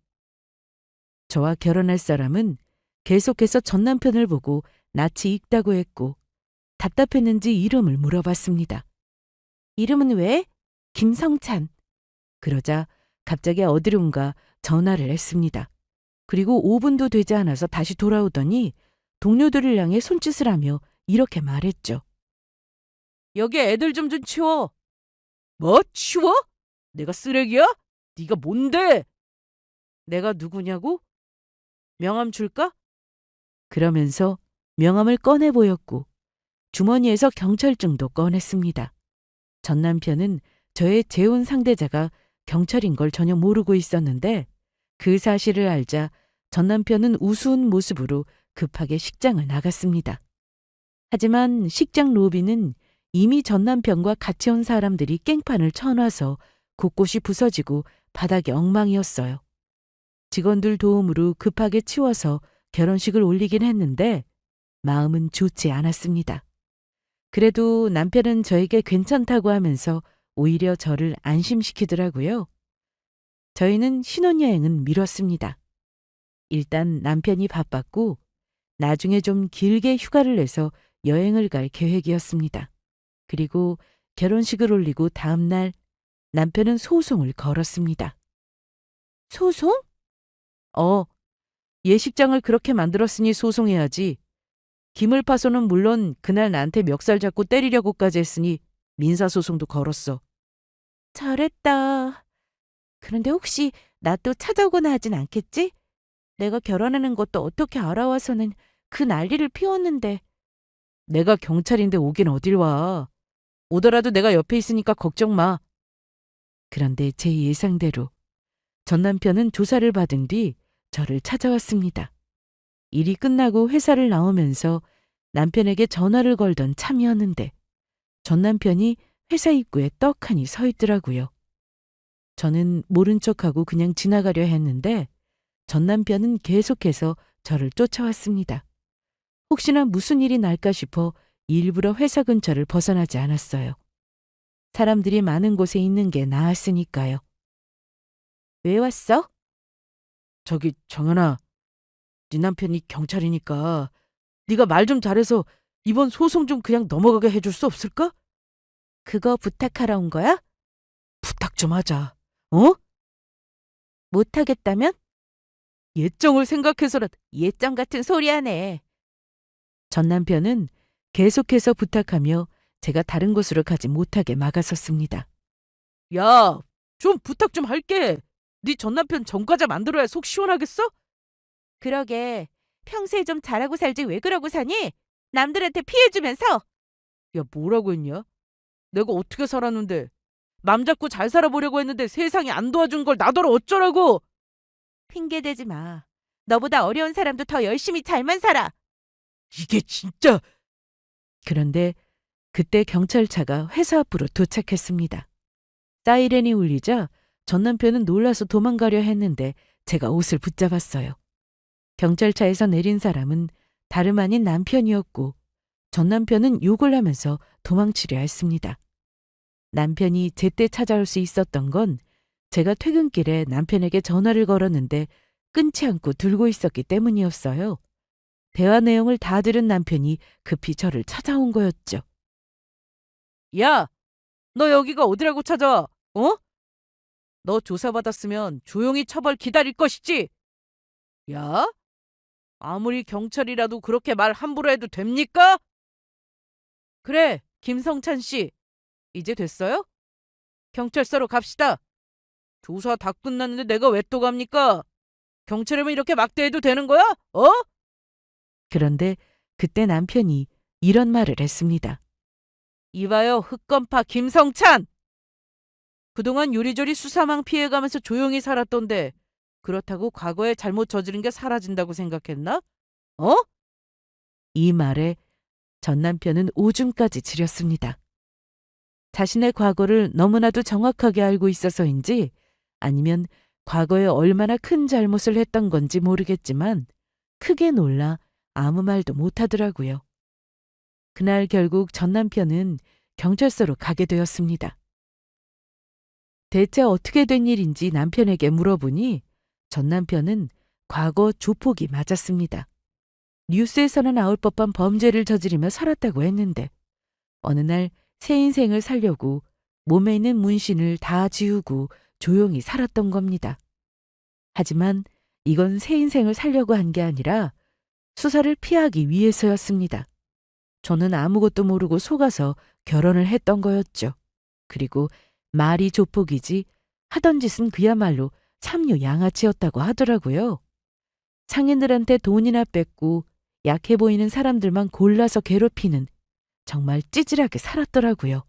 저와 결혼할 사람은 계속해서 전 남편을 보고 낯이 익다고 했고 답답했는지 이름을 물어봤습니다. 이름은 왜? 김성찬. 그러자 갑자기 어디론가 전화를 했습니다. 그리고 5분도 되지 않아서 다시 돌아오더니 동료들을 향해 손짓을 하며 이렇게 말했죠. 여기 애들 좀 치워. 뭐? 치워? 내가 쓰레기야? 네가 뭔데? 내가 누구냐고? 명함 줄까? 그러면서 명함을 꺼내 보였고 주머니에서 경찰증도 꺼냈습니다. 전 남편은 저의 재혼 상대자가 경찰인 걸 전혀 모르고 있었는데 그 사실을 알자 전 남편은 우스운 모습으로 급하게 식장을 나갔습니다. 하지만 식장 로비는 이미 전 남편과 같이 온 사람들이 깽판을 쳐놔서 곳곳이 부서지고 바닥이 엉망이었어요. 직원들 도움으로 급하게 치워서 결혼식을 올리긴 했는데 마음은 좋지 않았습니다. 그래도 남편은 저에게 괜찮다고 하면서 오히려 저를 안심시키더라고요. 저희는 신혼여행은 미뤘습니다. 일단 남편이 바빴고 나중에 좀 길게 휴가를 내서 여행을 갈 계획이었습니다. 그리고 결혼식을 올리고 다음 날 남편은 소송을 걸었습니다. 소송? 예식장을 그렇게 만들었으니 소송해야지. 기물파손은 물론 그날 나한테 멱살 잡고 때리려고까지 했으니 민사소송도 걸었어. 잘했다. 그런데 혹시 나 또 찾아오거나 하진 않겠지? 내가 결혼하는 것도 어떻게 알아와서는 그 난리를 피웠는데. 내가 경찰인데 오긴 어딜 와. 오더라도 내가 옆에 있으니까 걱정 마. 그런데 제 예상대로 전 남편은 조사를 받은 뒤 저를 찾아왔습니다. 일이 끝나고 회사를 나오면서 남편에게 전화를 걸던 참이었는데 전 남편이 회사 입구에 떡하니 서 있더라고요. 저는 모른 척하고 그냥 지나가려 했는데 전 남편은 계속해서 저를 쫓아왔습니다. 혹시나 무슨 일이 날까 싶어 일부러 회사 근처를 벗어나지 않았어요. 사람들이 많은 곳에 있는 게 나았으니까요. 왜 왔어? 저기 정연아, 네 남편이 경찰이니까 네가 말 좀 잘해서 이번 소송 좀 그냥 넘어가게 해줄 수 없을까? 그거 부탁하러 온 거야? 부탁 좀 하자. 어? 못하겠다면? 예정을 생각해서라도 예정 같은 소리 하네. 전 남편은 계속해서 부탁하며 제가 다른 곳으로 가지 못하게 막아섰습니다. 야, 좀 부탁 좀 할게. 네 전남편 전과자 만들어야 속 시원하겠어? 그러게. 평소에 좀 잘하고 살지 왜 그러고 사니? 남들한테 피해주면서. 야, 뭐라고 했냐? 내가 어떻게 살았는데. 맘 잡고 잘 살아보려고 했는데 세상이 안 도와준 걸 나더러 어쩌라고. 핑계대지 마. 너보다 어려운 사람도 더 열심히 잘만 살아. 이게 진짜. 그런데 그때 경찰차가 회사 앞으로 도착했습니다. 사이렌이 울리자 전 남편은 놀라서 도망가려 했는데 제가 옷을 붙잡았어요. 경찰차에서 내린 사람은 다름 아닌 남편이었고 전 남편은 욕을 하면서 도망치려 했습니다. 남편이 제때 찾아올 수 있었던 건 제가 퇴근길에 남편에게 전화를 걸었는데 끊지 않고 들고 있었기 때문이었어요. 대화 내용을 다 들은 남편이 급히 저를 찾아온 거였죠. 야, 너 여기가 어디라고 찾아와? 어? 너 조사받았으면 조용히 처벌 기다릴 것이지. 야? 아무리 경찰이라도 그렇게 말 함부로 해도 됩니까? 그래, 김성찬 씨. 이제 됐어요? 경찰서로 갑시다. 조사 다 끝났는데 내가 왜 또 갑니까? 경찰이면 이렇게 막대해도 되는 거야? 어? 그런데 그때 남편이 이런 말을 했습니다. 이봐요, 흑건파 김성찬! 그동안 요리조리 수사망 피해가면서 조용히 살았던데 그렇다고 과거에 잘못 저지른 게 사라진다고 생각했나? 어? 이 말에 전 남편은 오줌까지 지렸습니다. 자신의 과거를 너무나도 정확하게 알고 있어서인지 아니면 과거에 얼마나 큰 잘못을 했던 건지 모르겠지만 크게 놀라 아무 말도 못하더라고요. 그날 결국 전 남편은 경찰서로 가게 되었습니다. 대체 어떻게 된 일인지 남편에게 물어보니 전 남편은 과거 조폭이 맞았습니다. 뉴스에서는 나올 법한 범죄를 저지르며 살았다고 했는데 어느 날 새 인생을 살려고 몸에 있는 문신을 다 지우고 조용히 살았던 겁니다. 하지만 이건 새 인생을 살려고 한 게 아니라 수사를 피하기 위해서였습니다. 저는 아무것도 모르고 속아서 결혼을 했던 거였죠. 그리고 말이 조폭이지 하던 짓은 그야말로 삼류 양아치였다고 하더라고요. 상인들한테 돈이나 뺏고 약해 보이는 사람들만 골라서 괴롭히는 정말 찌질하게 살았더라고요.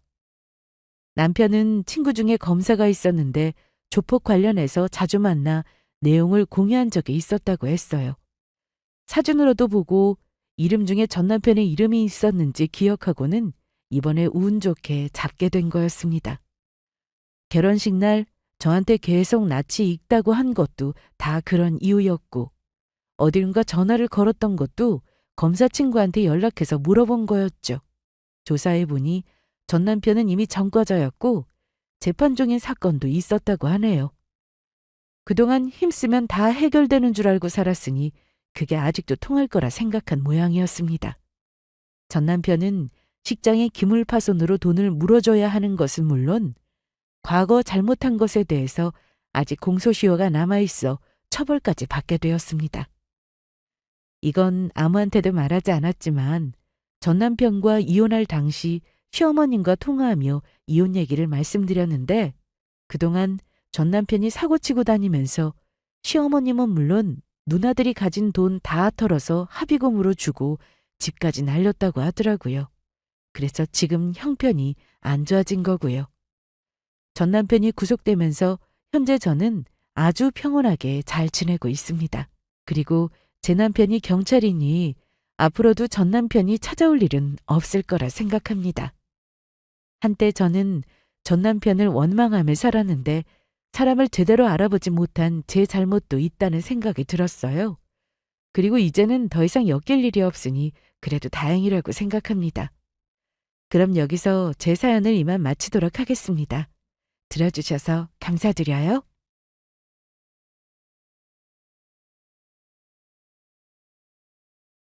남편은 친구 중에 검사가 있었는데 조폭 관련해서 자주 만나 내용을 공유한 적이 있었다고 했어요. 사진으로도 보고 이름 중에 전 남편의 이름이 있었는지 기억하고는 이번에 운 좋게 잡게 된 거였습니다. 결혼식 날 저한테 계속 낯이 익다고 한 것도 다 그런 이유였고 어디론가 전화를 걸었던 것도 검사 친구한테 연락해서 물어본 거였죠. 조사해보니 전 남편은 이미 전과자였고 재판 중인 사건도 있었다고 하네요. 그동안 힘쓰면 다 해결되는 줄 알고 살았으니 그게 아직도 통할 거라 생각한 모양이었습니다. 전 남편은 식장의 기물파손으로 돈을 물어줘야 하는 것은 물론 과거 잘못한 것에 대해서 아직 공소시효가 남아있어 처벌까지 받게 되었습니다. 이건 아무한테도 말하지 않았지만 전 남편과 이혼할 당시 시어머님과 통화하며 이혼 얘기를 말씀드렸는데 그동안 전 남편이 사고치고 다니면서 시어머님은 물론 누나들이 가진 돈 다 털어서 합의금으로 주고 집까지 날렸다고 하더라고요. 그래서 지금 형편이 안 좋아진 거고요. 전 남편이 구속되면서 현재 저는 아주 평온하게 잘 지내고 있습니다. 그리고 제 남편이 경찰이니 앞으로도 전 남편이 찾아올 일은 없을 거라 생각합니다. 한때 저는 전 남편을 원망하며 살았는데 사람을 제대로 알아보지 못한 제 잘못도 있다는 생각이 들었어요. 그리고 이제는 더 이상 엮일 일이 없으니 그래도 다행이라고 생각합니다. 그럼 여기서 제 사연을 이만 마치도록 하겠습니다. 들어주셔서 감사드려요.